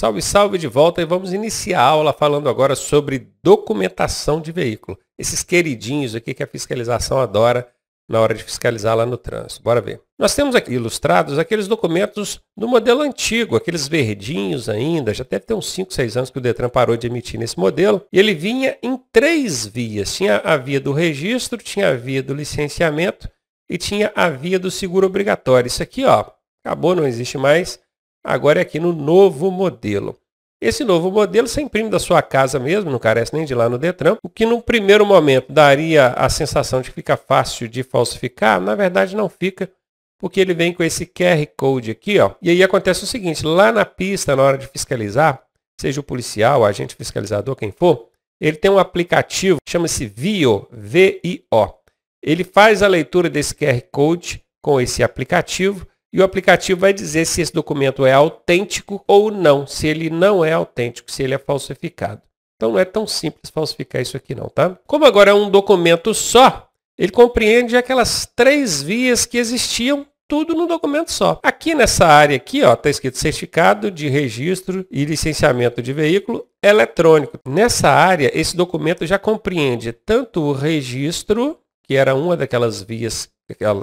Salve, salve de volta e vamos iniciar a aula falando agora sobre documentação de veículo. Esses queridinhos aqui que a fiscalização adora na hora de fiscalizar lá no trânsito. Bora ver. Nós temos aqui ilustrados aqueles documentos do modelo antigo, aqueles verdinhos ainda, já deve ter uns 5, 6 anos que o Detran parou de emitir nesse modelo. E ele vinha em 3 vias. Tinha a via do registro, tinha a via do licenciamento e tinha a via do seguro obrigatório. Isso aqui, ó, acabou, não existe mais. Agora é aqui no novo modelo. Esse novo modelo você imprime da sua casa mesmo, não carece nem de ir lá no Detran. O que no primeiro momento daria a sensação de que fica fácil de falsificar, na verdade não fica, porque ele vem com esse QR Code aqui, ó. E aí acontece o seguinte, lá na pista, na hora de fiscalizar, seja o policial, o agente fiscalizador, quem for, ele tem um aplicativo, chama-se VIO, V-I-O. Ele faz a leitura desse QR Code com esse aplicativo, e o aplicativo vai dizer se esse documento é autêntico ou não, se ele não é autêntico, se ele é falsificado. Então não é tão simples falsificar isso aqui não, tá? Como agora é um documento só, ele compreende aquelas 3 vias que existiam, tudo no documento só. Aqui nessa área aqui, ó, está escrito certificado de registro e licenciamento de veículo eletrônico. Nessa área, esse documento já compreende tanto o registro, que era uma daquelas vias,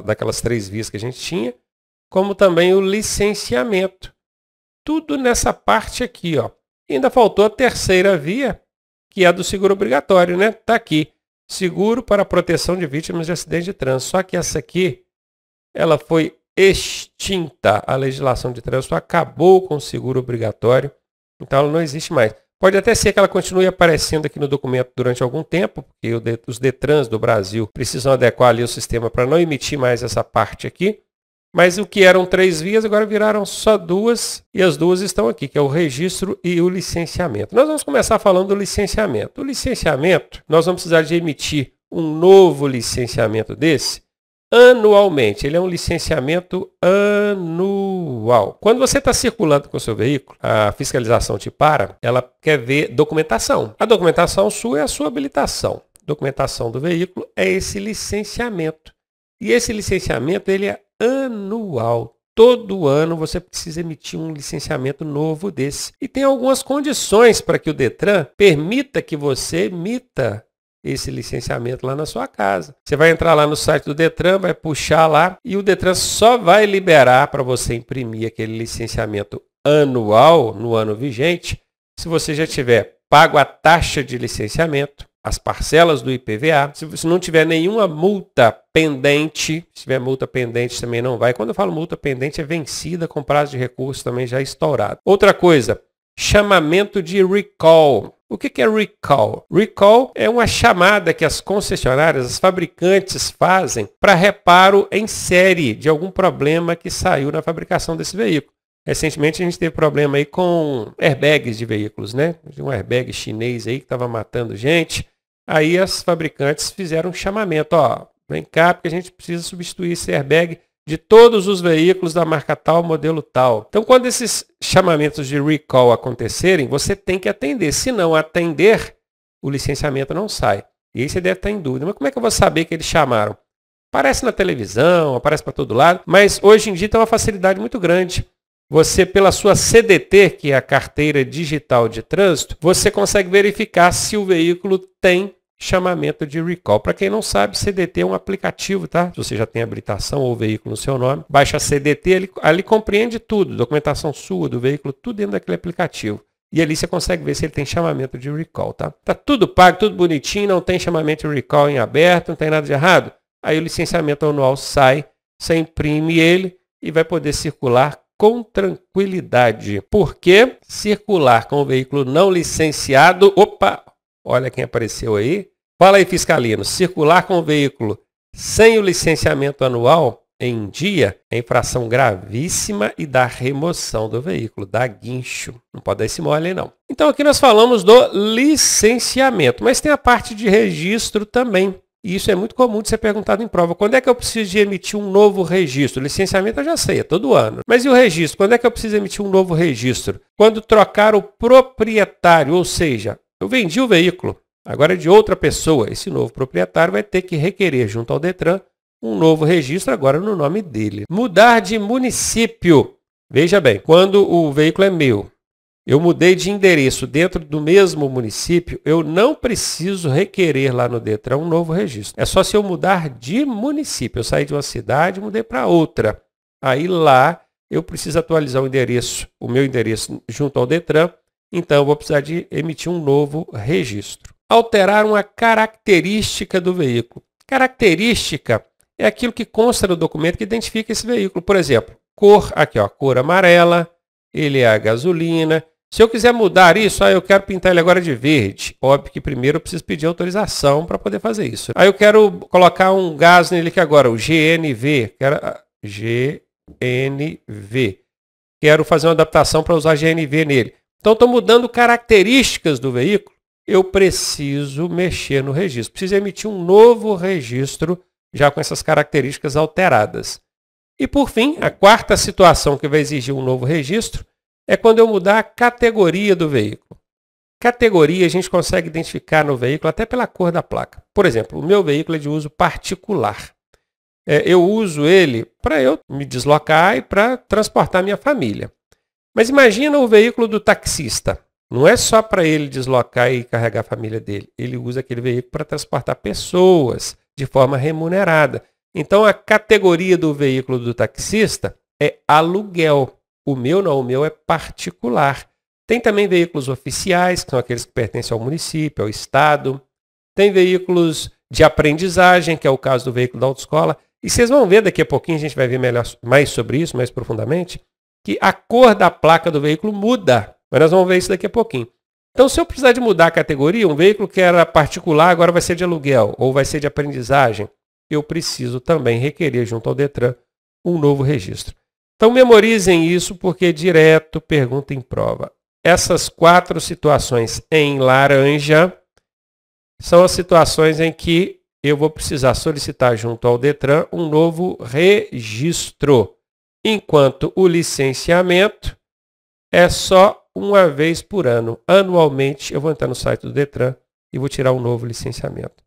daquelas 3 vias que a gente tinha, como também o licenciamento. Tudo nessa parte aqui, ó. E ainda faltou a terceira via, que é a do seguro obrigatório, né? Tá aqui. Seguro para proteção de vítimas de acidente de trânsito. Só que essa aqui, ela foi extinta. A legislação de trânsito acabou com o seguro obrigatório. Então ela não existe mais. Pode até ser que ela continue aparecendo aqui no documento durante algum tempo, porque os Detrans do Brasil precisam adequar ali o sistema para não emitir mais essa parte aqui. Mas o que eram 3 vias, agora viraram só 2, e as 2 estão aqui, que é o registro e o licenciamento. Nós vamos começar falando do licenciamento. O licenciamento, nós vamos precisar de emitir um novo licenciamento desse anualmente. Ele é um licenciamento anual. Quando você está circulando com o seu veículo, a fiscalização te para, ela quer ver documentação. A documentação sua é a sua habilitação. A documentação do veículo é esse licenciamento. E esse licenciamento, ele é anual. Todo ano você precisa emitir um licenciamento novo desse. E tem algumas condições para que o Detran permita que você emita esse licenciamento lá na sua casa. Você vai entrar lá no site do Detran, vai puxar lá e o Detran só vai liberar para você imprimir aquele licenciamento anual no ano vigente se você já tiver pago a taxa de licenciamento, as parcelas do IPVA, se não tiver nenhuma multa pendente, se tiver multa pendente também não vai. Quando eu falo multa pendente é vencida com prazo de recurso também já estourado. Outra coisa, chamamento de recall. O que é recall? Recall é uma chamada que as concessionárias, as fabricantes fazem para reparo em série de algum problema que saiu na fabricação desse veículo. Recentemente a gente teve problema aí com airbags de veículos, né? Um airbag chinês aí que estava matando gente. Aí as fabricantes fizeram um chamamento, ó, vem cá porque a gente precisa substituir esse airbag de todos os veículos da marca tal, modelo tal. Então quando esses chamamentos de recall acontecerem, você tem que atender. Se não atender, o licenciamento não sai. E aí você deve estar em dúvida. Mas como é que eu vou saber que eles chamaram? Aparece na televisão, aparece para todo lado, mas hoje em dia tem uma facilidade muito grande. Você, pela sua CDT, que é a carteira digital de trânsito, você consegue verificar se o veículo tem chamamento de recall. Para quem não sabe, CDT é um aplicativo, tá? Se você já tem habilitação ou veículo no seu nome, baixa a CDT, ali compreende tudo, documentação sua, do veículo, tudo dentro daquele aplicativo. E ali você consegue ver se ele tem chamamento de recall, tá? Tá tudo pago, tudo bonitinho, não tem chamamento de recall em aberto, não tem nada de errado. Aí o licenciamento anual sai, você imprime ele e vai poder circular com tranquilidade. Porque circular com o veículo não licenciado... Opa! Olha quem apareceu aí. Fala aí, fiscalino. Circular com o veículo sem o licenciamento anual em dia é infração gravíssima e dá remoção do veículo, dá guincho. Não pode dar esse mole aí, não. Então aqui nós falamos do licenciamento, mas tem a parte de registro também. E isso é muito comum de ser perguntado em prova. Quando é que eu preciso de emitir um novo registro? O licenciamento eu já sei, é todo ano. Mas e o registro? Quando é que eu preciso emitir um novo registro? Quando trocar o proprietário, ou seja, eu vendi o veículo, agora é de outra pessoa. Esse novo proprietário vai ter que requerer junto ao Detran um novo registro agora no nome dele. Mudar de município. Veja bem, quando o veículo é meu eu mudei de endereço dentro do mesmo município, eu não preciso requerer lá no Detran um novo registro. É só se eu mudar de município. Eu saí de uma cidade e mudei para outra. Aí lá eu preciso atualizar o meu endereço junto ao Detran, então eu vou precisar de emitir um novo registro. Alterar uma característica do veículo. Característica é aquilo que consta no documento que identifica esse veículo. Por exemplo, cor, aqui ó, cor amarela, ele é a gasolina. Se eu quiser mudar isso, eu quero pintar ele agora de verde. Óbvio que primeiro eu preciso pedir autorização para poder fazer isso. Aí eu quero colocar um gás nele aqui agora, o GNV. GNV. Quero fazer uma adaptação para usar GNV nele. Então, estou mudando características do veículo. Eu preciso mexer no registro. Preciso emitir um novo registro já com essas características alteradas. E, por fim, a quarta situação que vai exigir um novo registro é quando eu mudar a categoria do veículo. Categoria a gente consegue identificar no veículo até pela cor da placa. Por exemplo, o meu veículo é de uso particular. Eu uso ele para eu me deslocar e para transportar minha família. Mas imagina o veículo do taxista. Não é só para ele deslocar e carregar a família dele. Ele usa aquele veículo para transportar pessoas de forma remunerada. Então, a categoria do veículo do taxista é aluguel. O meu não, o meu é particular. Tem também veículos oficiais, que são aqueles que pertencem ao município, ao estado. Tem veículos de aprendizagem, que é o caso do veículo da autoescola. E vocês vão ver daqui a pouquinho, a gente vai ver mais sobre isso, mais profundamente, que a cor da placa do veículo muda. Mas nós vamos ver isso daqui a pouquinho. Então, se eu precisar de mudar a categoria, um veículo que era particular agora vai ser de aluguel ou vai ser de aprendizagem, eu preciso também requerer junto ao Detran um novo registro. Então, memorizem isso porque direto pergunta em prova. Essas 4 situações em laranja são as situações em que eu vou precisar solicitar junto ao Detran um novo registro, enquanto o licenciamento é só uma vez por ano. Anualmente, eu vou entrar no site do Detran e vou tirar um novo licenciamento.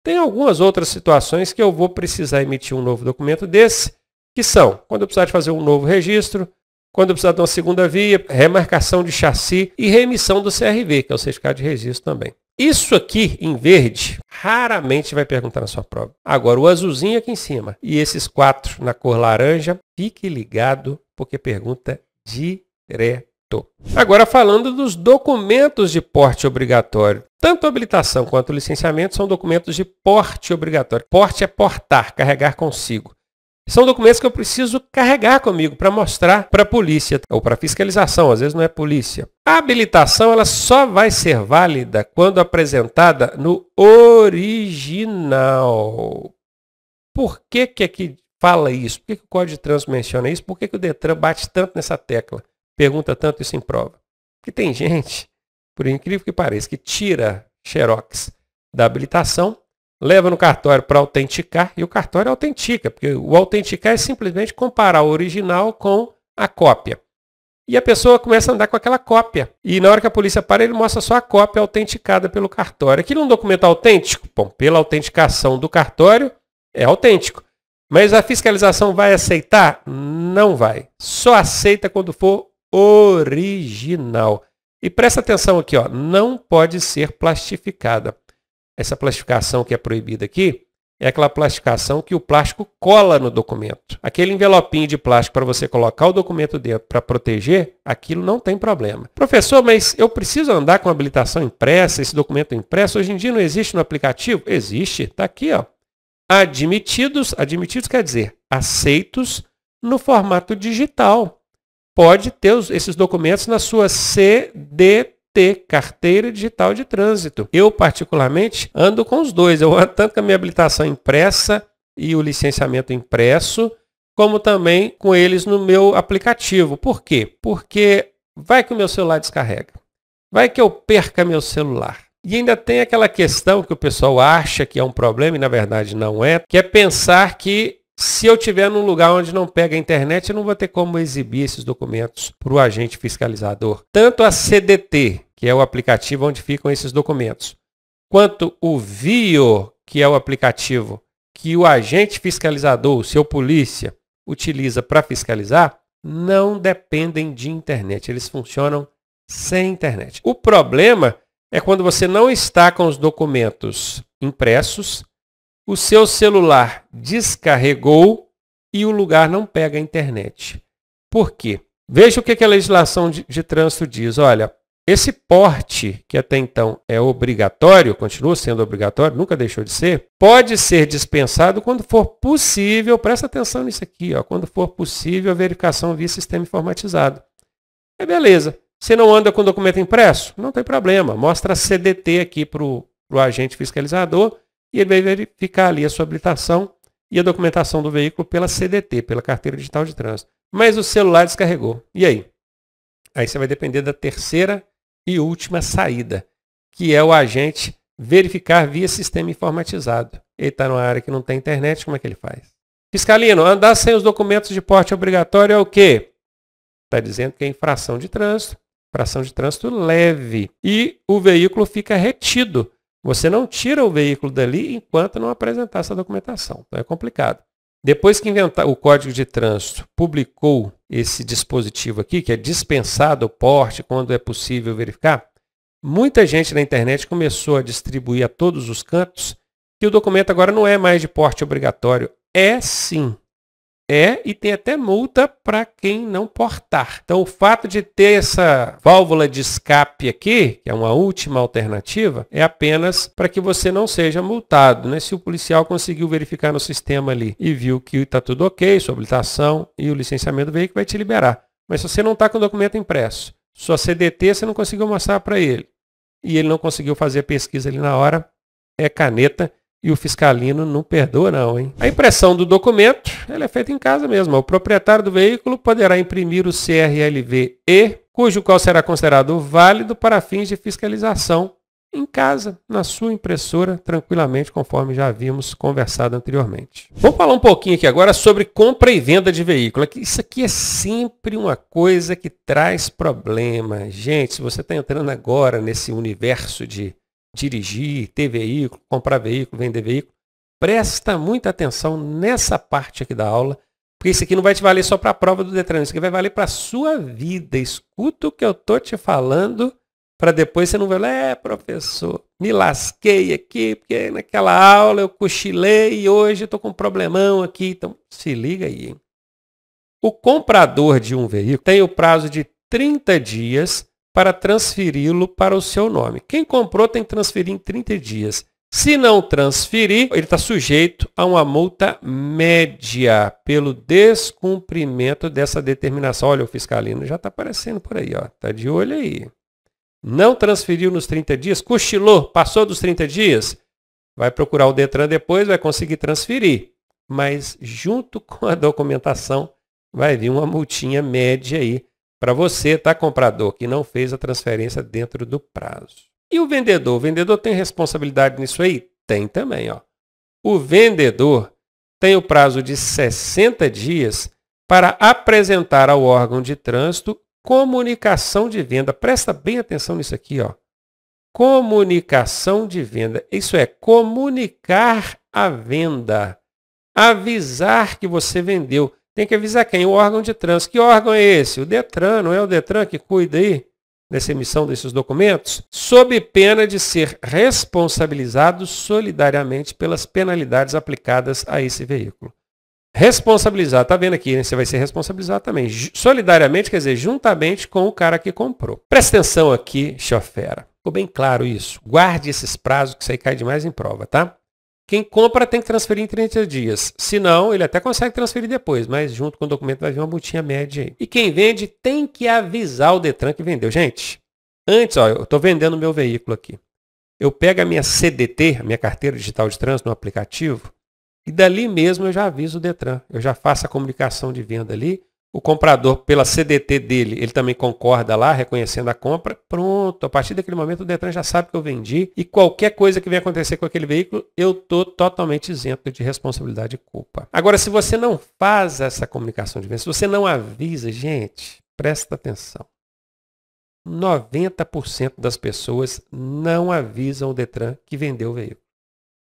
Tem algumas outras situações que eu vou precisar emitir um novo documento desse, que são quando eu precisar de fazer um novo registro, quando eu precisar de uma segunda via, remarcação de chassi e reemissão do CRV, que é o certificado de registro também. Isso aqui, em verde, raramente vai perguntar na sua prova. Agora, o azulzinho aqui em cima e esses 4 na cor laranja, fique ligado, porque pergunta direto. Agora, falando dos documentos de porte obrigatório. Tanto a habilitação quanto o licenciamento são documentos de porte obrigatório. Porte é portar, carregar consigo. São documentos que eu preciso carregar comigo para mostrar para a polícia ou para a fiscalização, às vezes não é polícia. A habilitação ela só vai ser válida quando apresentada no original. Por que aqui fala isso? Por que o Código de Trânsito menciona isso? Por que o Detran bate tanto nessa tecla? Pergunta tanto isso em prova? Porque tem gente, por incrível que pareça, que tira xerox da habilitação, leva no cartório para autenticar e o cartório autentica, porque o autenticar é simplesmente comparar o original com a cópia. E a pessoa começa a andar com aquela cópia. E na hora que a polícia para, ele mostra só a cópia autenticada pelo cartório. Aquilo é um documento autêntico? Bom, pela autenticação do cartório, é autêntico. Mas a fiscalização vai aceitar? Não vai. Só aceita quando for original. E presta atenção aqui, ó, não pode ser plastificada. Essa plastificação que é proibida aqui é aquela plastificação que o plástico cola no documento. Aquele envelopinho de plástico para você colocar o documento dentro para proteger, aquilo não tem problema. Professor, mas eu preciso andar com habilitação impressa, esse documento impresso? Hoje em dia não existe no aplicativo? Existe, está aqui, ó. Admitidos quer dizer aceitos no formato digital. Pode ter esses documentos na sua CDT, Carteira Digital de Trânsito. Eu, particularmente, ando com os dois. Eu ando tanto com a minha habilitação impressa e o licenciamento impresso, como também com eles no meu aplicativo. Por quê? Porque vai que o meu celular descarrega. Vai que eu perca meu celular. E ainda tem aquela questão que o pessoal acha que é um problema e na verdade não é, que é pensar que se eu estiver num lugar onde não pega a internet, eu não vou ter como exibir esses documentos para o agente fiscalizador. Tanto a CDT, que é o aplicativo onde ficam esses documentos, quanto o VIO, que é o aplicativo que o agente fiscalizador, o seu polícia, utiliza para fiscalizar, não dependem de internet. Eles funcionam sem internet. O problema é quando você não está com os documentos impressos, o seu celular descarregou e o lugar não pega a internet. Por quê? Veja o que a legislação de trânsito diz. Olha, esse porte, que até então é obrigatório, continua sendo obrigatório, nunca deixou de ser, pode ser dispensado quando for possível, presta atenção nisso aqui, ó, quando for possível a verificação via sistema informatizado. É beleza. Você não anda com documento impresso? Não tem problema. Mostra a CDT aqui para o agente fiscalizador e ele vai verificar ali a sua habilitação e a documentação do veículo pela CDT, pela Carteira Digital de Trânsito. Mas o celular descarregou. E aí? Aí você vai depender da terceira e última saída, que é o agente verificar via sistema informatizado. Ele está numa área que não tem internet, como é que ele faz? Fiscalino, andar sem os documentos de porte obrigatório é o quê? Está dizendo que é infração de trânsito leve. E o veículo fica retido. Você não tira o veículo dali enquanto não apresentar essa documentação. Então é complicado. Depois que o Código de Trânsito publicou esse dispositivo aqui, que é dispensado o porte quando é possível verificar, muita gente na internet começou a distribuir a todos os cantos que o documento agora não é mais de porte obrigatório. É sim. É, e tem até multa para quem não portar. Então, o fato de ter essa válvula de escape aqui, que é uma última alternativa, é apenas para que você não seja multado, né? Se o policial conseguiu verificar no sistema ali e viu que está tudo ok, sua habilitação e o licenciamento do veículo, vai te liberar. Mas se você não está com o documento impresso, sua CDT você não conseguiu mostrar para ele, e ele não conseguiu fazer a pesquisa ali na hora, é caneta. E o fiscalino não perdoa não, hein? A impressão do documento, ela é feita em casa mesmo. O proprietário do veículo poderá imprimir o CRLV-E, cujo qual será considerado válido para fins de fiscalização em casa, na sua impressora, tranquilamente, conforme já havíamos conversado anteriormente. Vamos falar um pouquinho aqui agora sobre compra e venda de veículo. Isso aqui é sempre uma coisa que traz problema. Gente, se você está entrando agora nesse universo de dirigir, ter veículo, comprar veículo, vender veículo, presta muita atenção nessa parte aqui da aula, porque isso aqui não vai te valer só para a prova do Detran, isso aqui vai valer para a sua vida. Escuta o que eu estou te falando, para depois você não vai professor, me lasquei aqui, porque naquela aula eu cochilei e hoje eu estou com um problemão aqui. Então, se liga aí, hein? O comprador de um veículo tem o prazo de 30 dias para transferi-lo para o seu nome. Quem comprou tem que transferir em 30 dias. Se não transferir, ele está sujeito a uma multa média pelo descumprimento dessa determinação. Olha, o fiscalino já está aparecendo por aí, ó. Está de olho aí. Não transferiu nos 30 dias, cochilou, passou dos 30 dias, vai procurar o Detran depois, vai conseguir transferir. Mas junto com a documentação vai vir uma multinha média aí para você, tá, comprador, que não fez a transferência dentro do prazo. E o vendedor? O vendedor tem responsabilidade nisso aí? Tem também, ó. O vendedor tem o prazo de 60 dias para apresentar ao órgão de trânsito comunicação de venda. Presta bem atenção nisso aqui, ó. Comunicação de venda. Isso é comunicar a venda. Avisar que você vendeu. Tem que avisar quem? O órgão de trânsito. Que órgão é esse? O Detran, não é o Detran que cuida aí dessa emissão desses documentos? Sob pena de ser responsabilizado solidariamente pelas penalidades aplicadas a esse veículo. Responsabilizar, tá vendo aqui, né? Você vai ser responsabilizado também. Solidariamente, quer dizer, juntamente com o cara que comprou. Presta atenção aqui, chofera. Ficou bem claro isso. Guarde esses prazos que isso aí cai demais em prova, tá? Quem compra tem que transferir em 30 dias. Se não, ele até consegue transferir depois, mas junto com o documento vai vir uma multinha média aí. E quem vende tem que avisar o Detran que vendeu. Gente, antes, ó, eu estou vendendo o meu veículo aqui. Eu pego a minha CDT, a minha Carteira Digital de Trânsito no aplicativo, e dali mesmo eu já aviso o Detran. Eu já faço a comunicação de venda ali. O comprador, pela CDT dele, ele também concorda lá, reconhecendo a compra. Pronto, a partir daquele momento o Detran já sabe que eu vendi. E qualquer coisa que venha acontecer com aquele veículo, eu estou totalmente isento de responsabilidade e culpa. Agora, se você não faz essa comunicação de venda, se você não avisa, gente, presta atenção. 90% das pessoas não avisam o Detran que vendeu o veículo.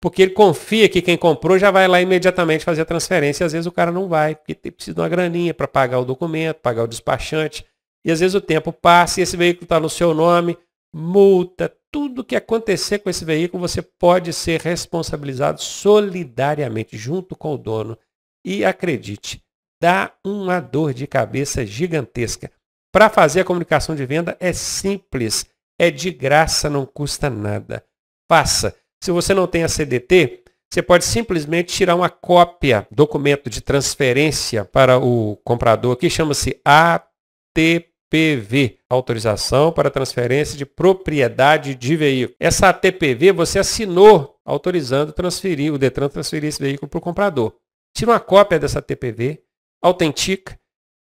Porque ele confia que quem comprou já vai lá imediatamente fazer a transferência. E às vezes o cara não vai, porque precisa de uma graninha para pagar o documento, pagar o despachante. E às vezes o tempo passa e esse veículo está no seu nome, multa, tudo que acontecer com esse veículo, você pode ser responsabilizado solidariamente, junto com o dono. E acredite, dá uma dor de cabeça gigantesca. Para fazer a comunicação de venda é simples, é de graça, não custa nada. Faça. Se você não tem a CDT, você pode simplesmente tirar uma cópia, documento de transferência para o comprador, que chama-se ATPV, Autorização para Transferência de Propriedade de Veículo. Essa ATPV você assinou autorizando transferir, o Detran transferir esse veículo para o comprador. Tira uma cópia dessa ATPV, autentica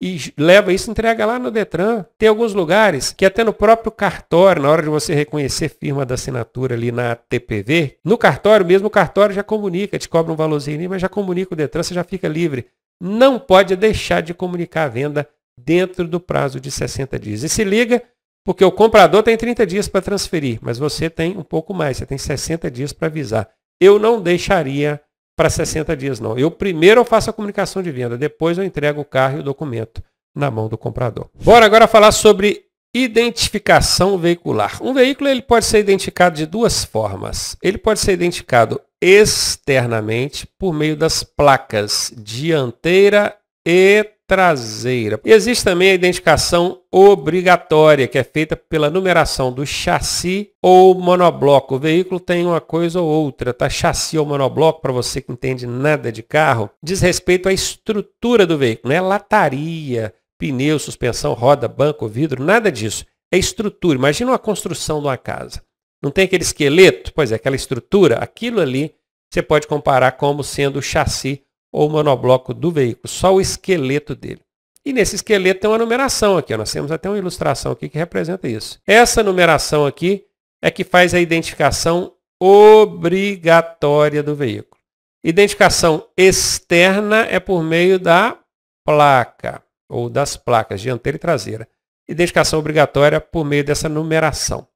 e leva isso e entrega lá no Detran. Tem alguns lugares que até no próprio cartório, na hora de você reconhecer firma da assinatura ali na ATPV, no cartório mesmo, o cartório já comunica, te cobra um valorzinho ali, mas já comunica o Detran, você já fica livre. Não pode deixar de comunicar a venda dentro do prazo de 60 dias. E se liga, porque o comprador tem 30 dias para transferir, mas você tem um pouco mais, você tem 60 dias para avisar. Eu não deixaria para 60 dias, não. Primeiro eu faço a comunicação de venda, depois eu entrego o carro e o documento na mão do comprador. Bora agora falar sobre identificação veicular. Um veículo ele pode ser identificado de duas formas. Ele pode ser identificado externamente por meio das placas dianteira e traseira. E existe também a identificação obrigatória, que é feita pela numeração do chassi ou monobloco. O veículo tem uma coisa ou outra, tá? Chassi ou monobloco, para você que entende nada de carro, diz respeito à estrutura do veículo, não é lataria, pneu, suspensão, roda, banco, vidro, nada disso. É estrutura. Imagina uma construção de uma casa. Não tem aquele esqueleto? Pois é, aquela estrutura, aquilo ali você pode comparar como sendo o chassi ou monobloco do veículo, só o esqueleto dele. E nesse esqueleto tem uma numeração aqui, nós temos até uma ilustração aqui que representa isso. Essa numeração aqui é que faz a identificação obrigatória do veículo. Identificação externa é por meio da placa, ou das placas dianteira e traseira. Identificação obrigatória por meio dessa numeração.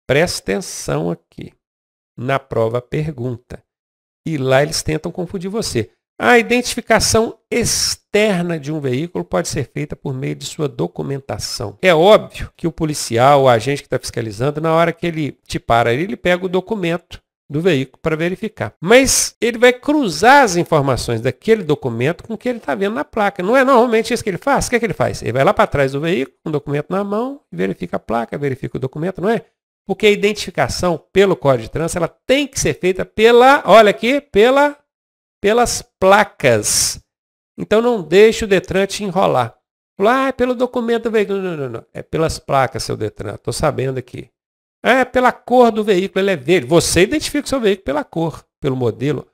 Presta atenção aqui. Na prova pergunta. E lá eles tentam confundir você. A identificação externa de um veículo pode ser feita por meio de sua documentação. É óbvio que o policial, o agente que está fiscalizando, na hora que ele te para, ele pega o documento do veículo para verificar. Mas ele vai cruzar as informações daquele documento com o que ele está vendo na placa. Não é normalmente isso que ele faz? O que é que ele faz? Ele vai lá para trás do veículo, com o documento na mão, verifica a placa, verifica o documento, não é? Porque a identificação pelo Código de Trânsito, ela tem que ser feita olha aqui, pelas placas. Então não deixe o Detran te enrolar. É pelo documento do veículo. Não. É pelas placas, seu Detran. Estou sabendo aqui. É pela cor do veículo, ele é verde. Você identifica o seu veículo pela cor, pelo modelo.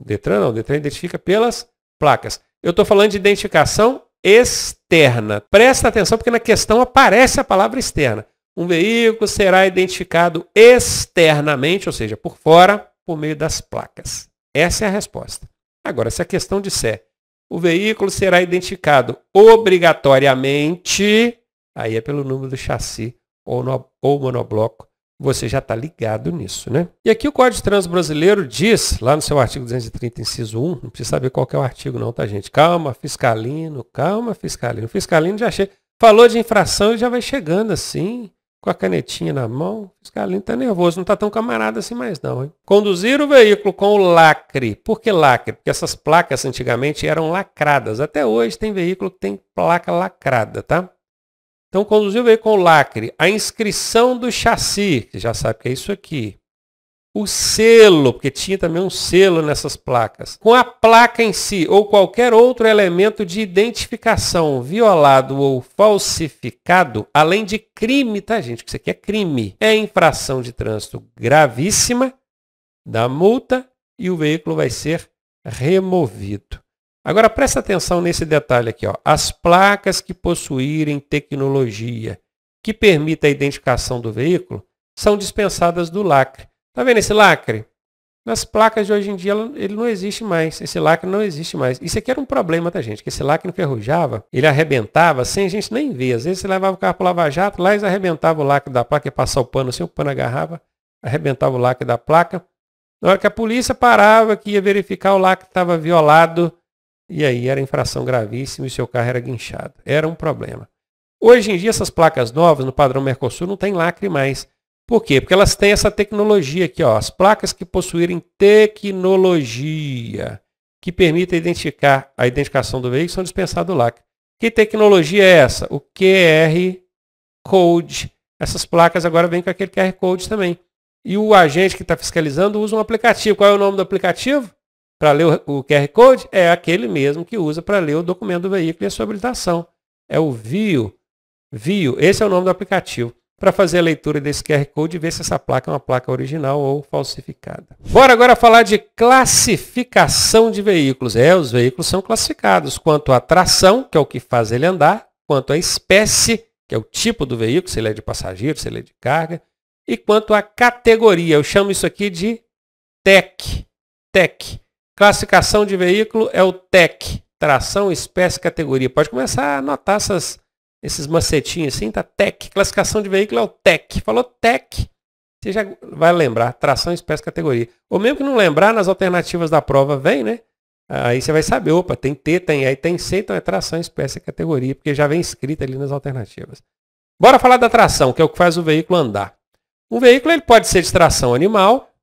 O Detran não, o Detran identifica pelas placas. Eu estou falando de identificação externa. Presta atenção porque na questão aparece a palavra externa. Um veículo será identificado externamente, ou seja, por fora, por meio das placas. Essa é a resposta. Agora, se a questão disser o veículo será identificado obrigatoriamente, aí é pelo número do chassi ou monobloco, você já está ligado nisso, né? E aqui o Código de Trânsito Brasileiro diz, lá no seu artigo 230, inciso 1, não precisa saber qual que é o artigo não, tá, gente? Calma, fiscalino. O fiscalino já chega, falou de infração e já vai chegando assim, com a canetinha na mão, o fiscalino está nervoso, não está tão camarada assim mais não. Hein? Conduzir o veículo com o lacre. Por que lacre? Porque essas placas antigamente eram lacradas. Até hoje tem veículo que tem placa lacrada, tá? Então, conduzir o veículo com o lacre. A inscrição do chassi, que já sabe que é isso aqui. O selo, porque tinha também um selo nessas placas. Com a placa em si, ou qualquer outro elemento de identificação violado ou falsificado, além de crime, tá, gente? Isso aqui é crime. É infração de trânsito gravíssima, dá multa e o veículo vai ser removido. Agora, presta atenção nesse detalhe aqui, ó. As placas que possuírem tecnologia que permita a identificação do veículo são dispensadas do lacre. Tá vendo esse lacre? Nas placas de hoje em dia ele não existe mais. Esse lacre não existe mais. Isso aqui era um problema, tá, gente? Que esse lacre enferrujava, ele arrebentava sem a gente nem ver. Às vezes você levava o carro para o Lava Jato, lá eles arrebentavam o lacre da placa, ia passar o pano assim, o pano agarrava, arrebentava o lacre da placa. Na hora que a polícia parava, que ia verificar, o lacre estava violado, e aí era infração gravíssima e seu carro era guinchado. Era um problema. Hoje em dia, essas placas novas, no padrão Mercosul, não tem lacre mais. Por quê? Porque elas têm essa tecnologia aqui, ó, as placas que possuírem tecnologia que permita identificar a identificação do veículo são dispensadas do lacre. Que tecnologia é essa? O QR Code. Essas placas agora vêm com aquele QR Code também. E o agente que está fiscalizando usa um aplicativo. Qual é o nome do aplicativo? Para ler o QR Code? É aquele mesmo que usa para ler o documento do veículo e a sua habilitação. É o VIO. VIO, esse é o nome do aplicativo. Para fazer a leitura desse QR Code e ver se essa placa é uma placa original ou falsificada. Bora agora falar de classificação de veículos. Os veículos são classificados quanto à tração, que é o que faz ele andar, quanto à espécie, que é o tipo do veículo, se ele é de passageiro, se ele é de carga, e quanto à categoria. Eu chamo isso aqui de TEC. TEC. Classificação de veículo é o TEC. Tração, espécie, categoria. Pode começar a anotar esses macetinhos assim, tá? TEC. Classificação de veículo é o TEC. Falou TEC, você já vai lembrar. Tração, espécie, categoria. Ou mesmo que não lembrar, nas alternativas da prova vem, né? Aí você vai saber, opa, tem T, tem E, tem C, então é tração, espécie e categoria, porque já vem escrito ali nas alternativas. Bora falar da tração, que é o que faz o veículo andar. Um veículo ele pode ser de tração animal,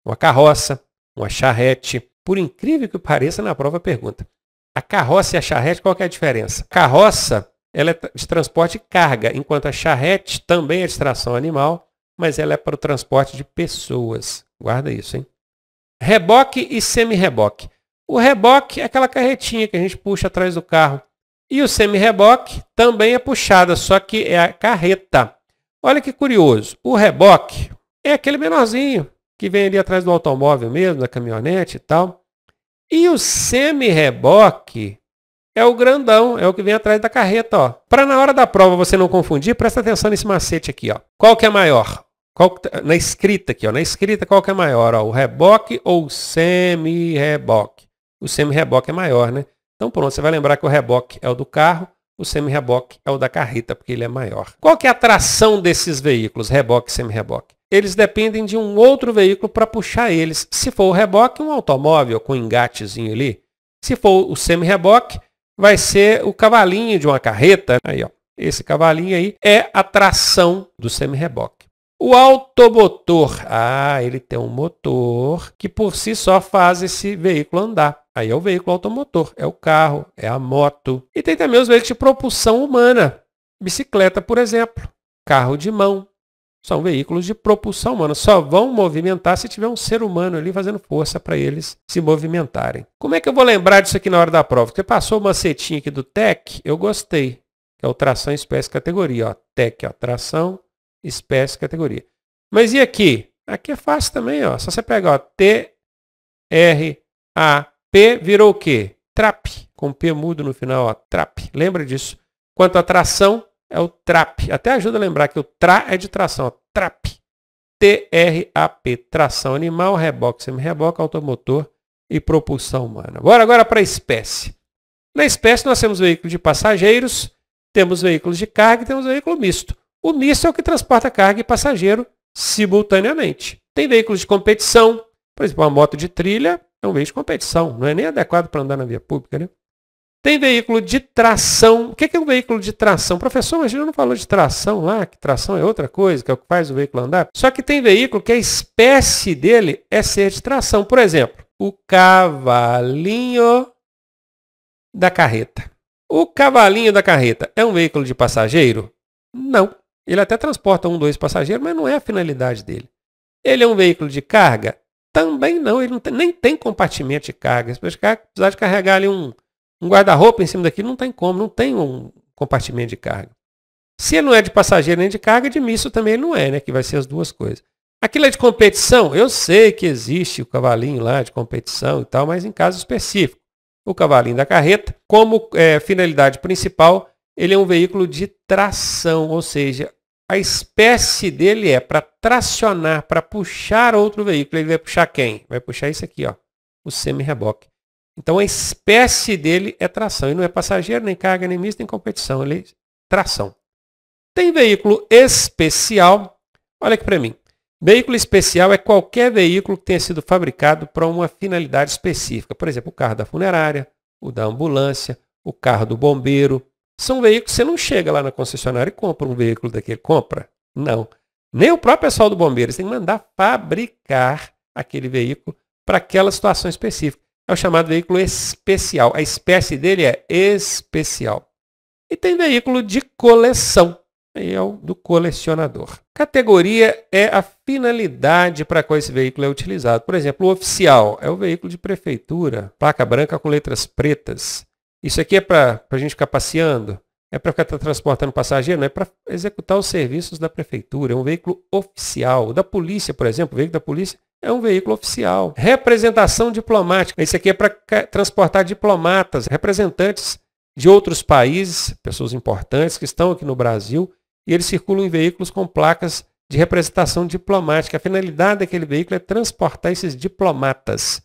uma carroça, uma charrete. Por incrível que pareça, na prova pergunta. A carroça e a charrete, qual que é a diferença? A carroça, ela é de transporte de carga, enquanto a charrete também é de tração animal, mas ela é para o transporte de pessoas. Guarda isso, hein? Reboque e semi-reboque. O reboque é aquela carretinha que a gente puxa atrás do carro. E o semi-reboque também é puxada, só que é a carreta. Olha que curioso. O reboque é aquele menorzinho que vem ali atrás do automóvel mesmo, da caminhonete e tal. E o semi-reboque é o grandão, é o que vem atrás da carreta, ó. Para na hora da prova você não confundir, presta atenção nesse macete aqui, ó. Qual que é maior? Na escrita aqui, ó. Na escrita, qual que é maior, ó? O reboque ou o semi-reboque? O semi-reboque é maior, né? Então pronto, você vai lembrar que o reboque é o do carro, o semi-reboque é o da carreta, porque ele é maior. Qual que é a tração desses veículos, reboque e semi-reboque? Eles dependem de um outro veículo para puxar eles. Se for o reboque, um automóvel com um engatezinho ali. Se for o semi-reboque, vai ser o cavalinho de uma carreta. Aí, ó, esse cavalinho aí é a tração do semi-reboque. O automotor, ele tem um motor que por si só faz esse veículo andar. Aí é o veículo automotor, é o carro, é a moto. E tem também os veículos de propulsão humana. Bicicleta, por exemplo, carro de mão. São veículos de propulsão humana. Só vão movimentar se tiver um ser humano ali fazendo força para eles se movimentarem. Como é que eu vou lembrar disso aqui na hora da prova? Porque passou uma macetinha aqui do TEC, eu gostei. Que é o tração, espécie, categoria. Ó, TEC, ó, tração, espécie, categoria. Mas e aqui? Aqui é fácil também, ó. Só você pegar, ó, T, R, A, P, virou o quê? TRAP, com P mudo no final, ó, TRAP. Lembra disso? Quanto à tração, é o TRAP. Até ajuda a lembrar que o TRA é de tração, ó, TRAP. T-R-A-P, tração animal, reboque, semi-reboque, automotor e propulsão humana. Bora agora para a espécie. Na espécie nós temos veículos de passageiros, temos veículos de carga e temos veículo misto. O misto é o que transporta carga e passageiro simultaneamente. Tem veículos de competição, por exemplo, uma moto de trilha é um veículo de competição, não é nem adequado para andar na via pública, né? Tem veículo de tração. O que é um veículo de tração? Professor, mas a gente não falou de tração lá, que tração é outra coisa, que é o que faz o veículo andar. Só que tem veículo que a espécie dele é ser de tração. Por exemplo, o cavalinho da carreta. O cavalinho da carreta é um veículo de passageiro? Não. Ele até transporta 1, 2 passageiros, mas não é a finalidade dele. Ele é um veículo de carga? Também não. Ele não tem, nem tem compartimento de carga. Se precisar de carregar ali um guarda-roupa em cima daquilo, não tem como. Não tem um compartimento de carga. Se ele não é de passageiro nem de carga, de misto também ele não é, né? Que vai ser as duas coisas. Aquilo é de competição? Eu sei que existe o cavalinho lá de competição e tal, mas em caso específico. O cavalinho da carreta, como finalidade principal, ele é um veículo de tração, ou seja, a espécie dele é para tracionar, para puxar outro veículo. Ele vai puxar quem? Vai puxar isso aqui, ó, o semi-reboque. Então a espécie dele é tração. Ele não é passageiro, nem carga, nem misto, nem competição. Ele é tração. Tem veículo especial. Olha aqui para mim. Veículo especial é qualquer veículo que tenha sido fabricado para uma finalidade específica. Por exemplo, o carro da funerária, o da ambulância, o carro do bombeiro, são veículos que você não chega lá na concessionária e compra um veículo daquele. Compra? Não. Nem o próprio pessoal do Bombeiros tem que mandar fabricar aquele veículo para aquela situação específica. É o chamado veículo especial. A espécie dele é especial. E tem veículo de coleção. Aí é o do colecionador. Categoria é a finalidade para qual esse veículo é utilizado. Por exemplo, o oficial é o veículo de prefeitura, placa branca com letras pretas. Isso aqui é para a gente ficar passeando? É para ficar transportando passageiro? Não, é para executar os serviços da prefeitura. É um veículo oficial. Da polícia, por exemplo, o veículo da polícia é um veículo oficial. Representação diplomática. Isso aqui é para transportar diplomatas, representantes de outros países, pessoas importantes que estão aqui no Brasil, e eles circulam em veículos com placas de representação diplomática. A finalidade daquele veículo é transportar esses diplomatas.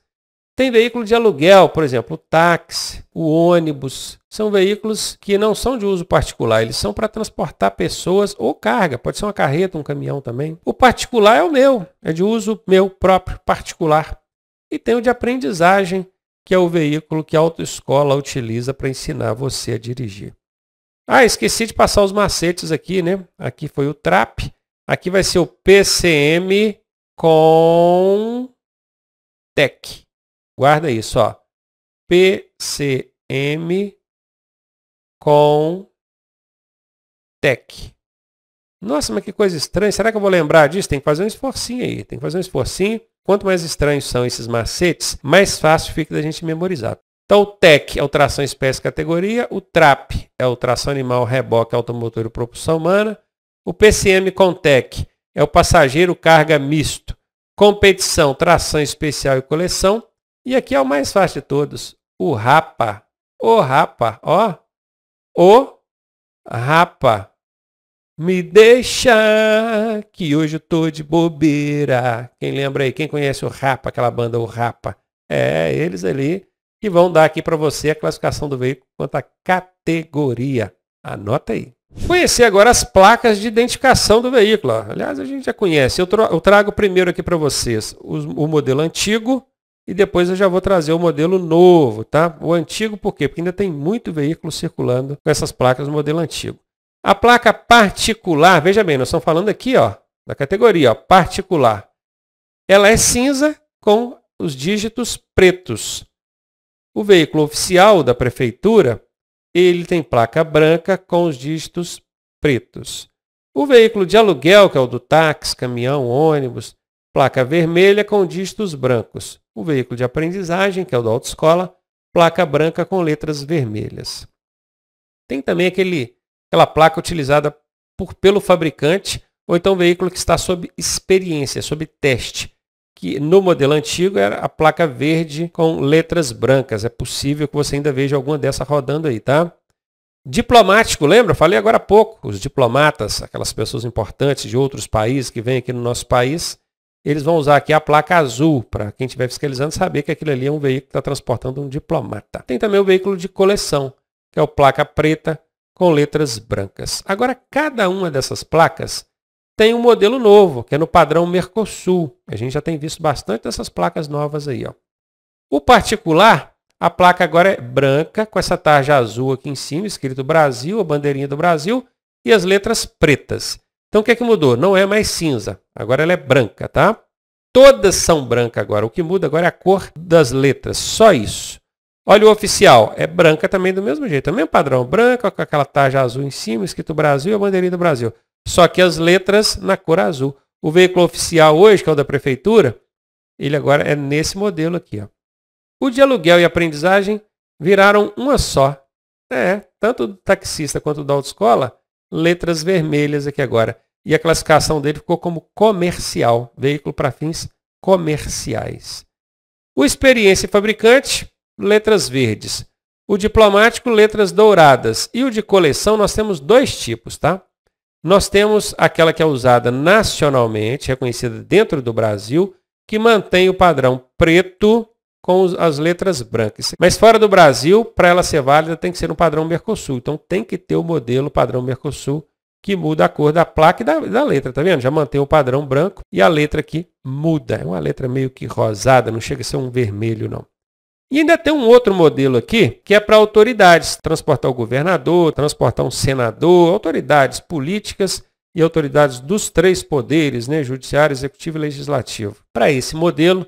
Tem veículo de aluguel, por exemplo, o táxi, o ônibus. São veículos que não são de uso particular, eles são para transportar pessoas ou carga. Pode ser uma carreta, um caminhão também. O particular é o meu, é de uso meu próprio, particular. E tem o de aprendizagem, que é o veículo que a autoescola utiliza para ensinar você a dirigir. Ah, esqueci de passar os macetes aqui, né? Aqui foi o TRAP. Aqui vai ser o PCM com TEC. Guarda isso, ó. PCM com TEC. Nossa, mas que coisa estranha. Será que eu vou lembrar disso? Tem que fazer um esforcinho aí. Tem que fazer um esforcinho. Quanto mais estranhos são esses macetes, mais fácil fica da gente memorizar. Então, o TEC é o tração espécie categoria. O TRAP é o tração animal, reboque, automotor e propulsão humana. O PCM com TEC é o passageiro carga misto. Competição, tração especial e coleção. E aqui é o mais fácil de todos, o RAPA. O RAPA, ó. O RAPA. Me deixa que hoje eu tô de bobeira. Quem lembra aí? Quem conhece o RAPA, aquela banda, o RAPA? É, eles ali que vão dar aqui para você a classificação do veículo quanto à categoria. Anota aí. Conhecer agora as placas de identificação do veículo. Ó. Aliás, a gente já conhece. Eu trago primeiro aqui para vocês o modelo antigo. E depois eu já vou trazer o modelo novo, tá? O antigo por quê? Porque ainda tem muito veículo circulando com essas placas do modelo antigo. A placa particular, veja bem, nós estamos falando aqui, ó, da categoria, ó, particular. Ela é cinza com os dígitos pretos. O veículo oficial da prefeitura, ele tem placa branca com os dígitos pretos. O veículo de aluguel, que é o do táxi, caminhão, ônibus, placa vermelha com dígitos brancos. O veículo de aprendizagem, que é o da autoescola, placa branca com letras vermelhas. Tem também aquela placa utilizada pelo fabricante, ou então veículo que está sob experiência, sob teste, que no modelo antigo era a placa verde com letras brancas. É possível que você ainda veja alguma dessa rodando aí, tá? Diplomático, lembra? Falei agora há pouco. Os diplomatas, aquelas pessoas importantes de outros países que vêm aqui no nosso país, eles vão usar aqui a placa azul, para quem estiver fiscalizando saber que aquilo ali é um veículo que está transportando um diplomata. Tem também o veículo de coleção, que é o placa preta com letras brancas. Agora, cada uma dessas placas tem um modelo novo, que é no padrão Mercosul. A gente já tem visto bastante dessas placas novas aí. Ó. O particular, a placa agora é branca, com essa tarja azul aqui em cima, escrito Brasil, a bandeirinha do Brasil, e as letras pretas. Então, o que é que mudou? Não é mais cinza. Agora ela é branca, tá? Todas são brancas agora. O que muda agora é a cor das letras. Só isso. Olha o oficial. É branca também do mesmo jeito. É o mesmo padrão. Branca com aquela tarja azul em cima, escrito Brasil e a bandeirinha do Brasil. Só que as letras na cor azul. O veículo oficial hoje, que é o da prefeitura, ele agora é nesse modelo aqui. Ó. O de aluguel e aprendizagem viraram uma só. Tanto do taxista quanto da autoescola, letras vermelhas aqui agora. E a classificação dele ficou como comercial, veículo para fins comerciais. O experiência e fabricante, letras verdes. O diplomático, letras douradas. E o de coleção, nós temos dois tipos, tá? Nós temos aquela que é usada nacionalmente, reconhecida dentro do Brasil, que mantém o padrão preto com as letras brancas. Mas fora do Brasil, para ela ser válida, tem que ser no padrão Mercosul. Então tem que ter o modelo padrão Mercosul, que muda a cor da placa e da letra, tá vendo? Já mantém o padrão branco e a letra aqui muda. É uma letra meio que rosada, não chega a ser um vermelho, não. E ainda tem um outro modelo aqui, que é para autoridades, transportar o governador, transportar um senador, autoridades políticas e autoridades dos 3 poderes, né, judiciário, executivo e legislativo. Para esse modelo,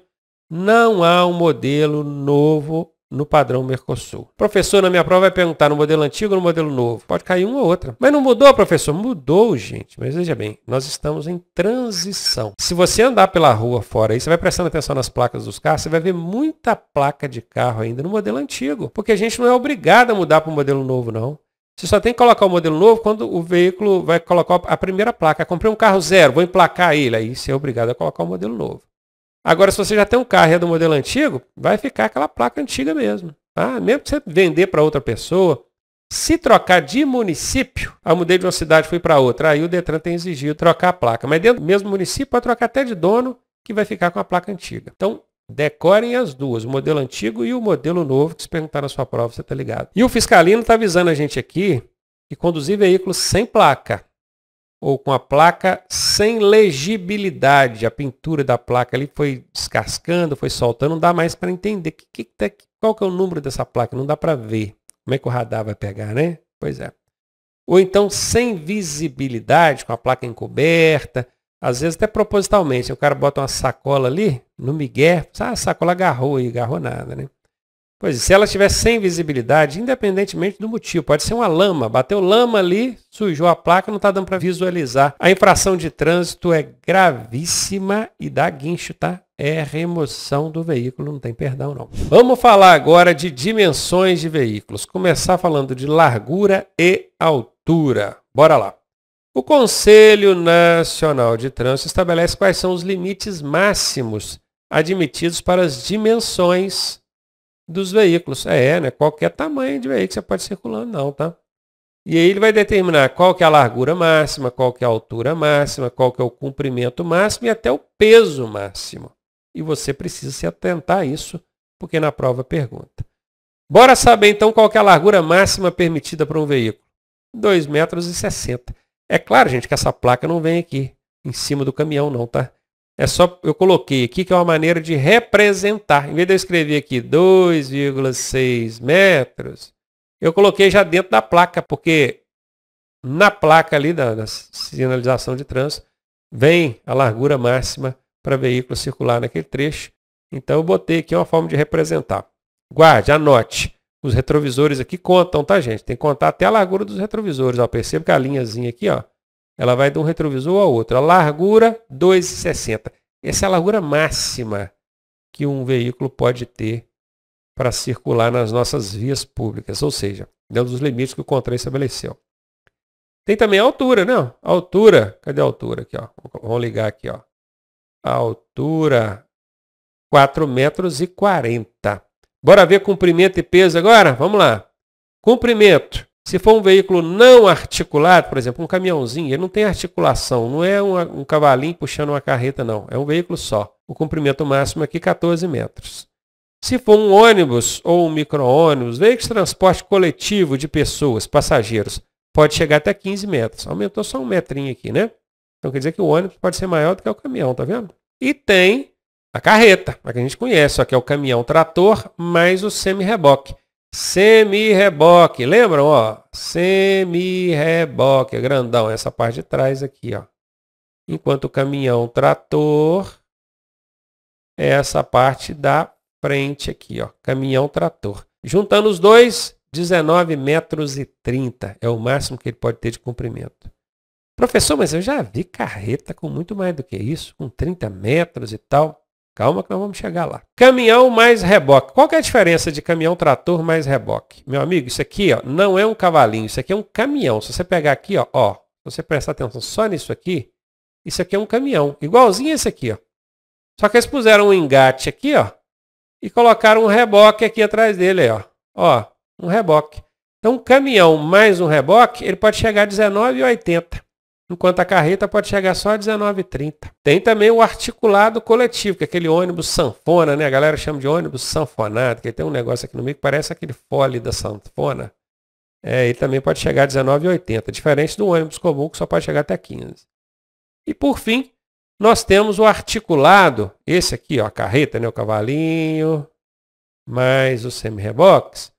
não há um modelo novo no padrão Mercosul. O professor na minha prova vai perguntar no modelo antigo ou no modelo novo. Pode cair uma ou outra. Mas não mudou, professor? Mudou, gente. Mas veja bem, nós estamos em transição. Se você andar pela rua fora aí, você vai prestando atenção nas placas dos carros, você vai ver muita placa de carro ainda no modelo antigo. Porque a gente não é obrigado a mudar para o modelo novo, não. Você só tem que colocar o modelo novo quando o veículo vai colocar a primeira placa. Comprei um carro zero, vou emplacar ele. Aí você é obrigado a colocar o modelo novo. Agora, se você já tem um carro e é do modelo antigo, vai ficar aquela placa antiga mesmo. Tá? Mesmo que você vender para outra pessoa, se trocar de município, mudei de uma cidade e fui para outra, aí o Detran tem exigido trocar a placa. Mas dentro do mesmo município, pode trocar até de dono, que vai ficar com a placa antiga. Então, decorem as duas, o modelo antigo e o modelo novo, que se perguntar na sua prova, você está ligado. E o fiscalino está avisando a gente aqui que conduzir veículos sem placa, ou com a placa sem legibilidade. A pintura da placa ali foi descascando, foi soltando, não dá mais para entender qual que é o número dessa placa, não dá para ver. Como é que o radar vai pegar, né? Pois é. Ou então sem visibilidade, com a placa encoberta, às vezes até propositalmente. O cara bota uma sacola ali, no migué, a sacola agarrou nada, né? Pois é, se ela estiver sem visibilidade, independentemente do motivo, pode ser uma lama, bateu lama ali, sujou a placa, não está dando para visualizar. A infração de trânsito é gravíssima e dá guincho, tá? É remoção do veículo, não tem perdão não. Vamos falar agora de dimensões de veículos. Começar falando de largura e altura. Bora lá. O Conselho Nacional de Trânsito estabelece quais são os limites máximos admitidos para as dimensões dos veículos. Né? Qualquer tamanho de veículo você pode circulando, não, tá? E aí ele vai determinar qual que é a largura máxima, qual que é a altura máxima, qual que é o comprimento máximo e até o peso máximo. E você precisa se atentar a isso, porque na prova pergunta. Bora saber então qual que é a largura máxima permitida para um veículo. 2,60 metros. É claro, gente, que essa placa não vem aqui em cima do caminhão, não, tá? É só, eu coloquei aqui que é uma maneira de representar. Em vez de eu escrever aqui 2,6 metros, eu coloquei já dentro da placa, porque na placa ali da sinalização de trânsito vem a largura máxima para veículo circular naquele trecho. Então eu botei aqui uma forma de representar. Guarde, anote. Os retrovisores aqui contam, tá, gente? Tem que contar até a largura dos retrovisores. Ó, perceba que a linhazinha aqui, ó, ela vai de um retrovisor ao outro. A largura, 2,60. Essa é a largura máxima que um veículo pode ter para circular nas nossas vias públicas, ou seja, dentro dos limites que o CONTRAN estabeleceu. Tem também a altura, né? A altura, cadê a altura aqui, ó? Vamos ligar aqui, ó. A altura, 4,40 metros. Bora ver comprimento e peso agora? Vamos lá. Comprimento. Se for um veículo não articulado, por exemplo, um caminhãozinho, ele não tem articulação, não é um cavalinho puxando uma carreta, não. É um veículo só. O comprimento máximo aqui, 14 metros. Se for um ônibus ou um micro-ônibus, veículo de transporte coletivo de pessoas, passageiros, pode chegar até 15 metros. Aumentou só um metrinho aqui, né? Então quer dizer que o ônibus pode ser maior do que o caminhão, tá vendo? E tem a carreta, a que a gente conhece, só que é o caminhão trator mais o semi-reboque. Semi-reboque, lembram? Ó, semi-reboque, é grandão, essa parte de trás aqui, ó. Enquanto o caminhão trator é essa parte da frente aqui, ó, caminhão trator. Juntando os dois, 19,30 metros é o máximo que ele pode ter de comprimento. Professor, mas eu já vi carreta com muito mais do que isso, com 30 metros e tal. Calma que nós vamos chegar lá. Caminhão mais reboque. Qual que é a diferença de caminhão trator mais reboque? Meu amigo, isso aqui, ó, não é um cavalinho, isso aqui é um caminhão. Se você pegar aqui, ó, se você prestar atenção só nisso aqui, isso aqui é um caminhão, igualzinho esse aqui, ó. Só que eles puseram um engate aqui, ó, e colocaram um reboque aqui atrás dele, ó. Ó, um reboque. Então, um caminhão mais um reboque, ele pode chegar a 19,80. Enquanto a carreta pode chegar só a 19,30. Tem também o articulado coletivo, que é aquele ônibus sanfona, né? A galera chama de ônibus sanfonado, que tem um negócio aqui no meio que parece aquele fole da sanfona. Ele também pode chegar a 19,80, diferente do ônibus comum, que só pode chegar até 15. E por fim, nós temos o articulado, esse aqui, ó, a carreta, né? O cavalinho, mais os semi-reboques,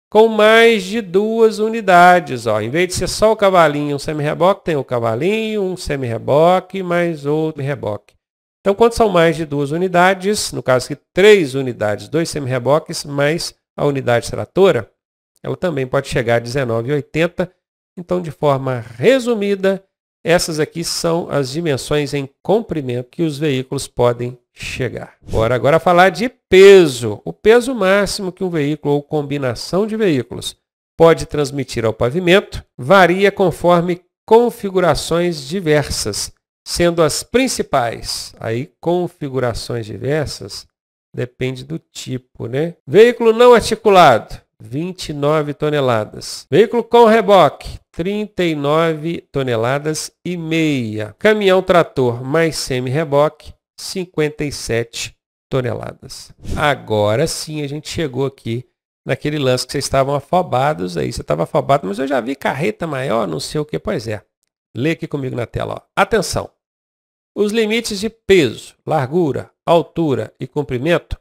com mais de 2 unidades. Ó. Em vez de ser só o cavalinho e um semi-reboque, tem o cavalinho, um semi-reboque, mais outro reboque. Então, quando são mais de 2 unidades, no caso aqui 3 unidades, 2 semi-reboques, mais a unidade tratora, ela também pode chegar a 19,80. Então, de forma resumida, essas aqui são as dimensões em comprimento que os veículos podem chegar. Bora agora falar de peso. O peso máximo que um veículo ou combinação de veículos pode transmitir ao pavimento varia conforme configurações diversas, sendo as principais. Aí, configurações diversas, depende do tipo, né? Veículo não articulado, 29 toneladas. Veículo com reboque, 39 toneladas e meia. Caminhão trator mais semi-reboque, 57 toneladas. Agora sim a gente chegou aqui naquele lance que vocês estavam afobados aí. Você estava afobado, mas eu já vi carreta maior, não sei o que. Pois é. Lê aqui comigo na tela. Ó. Atenção. Os limites de peso, largura, altura e comprimento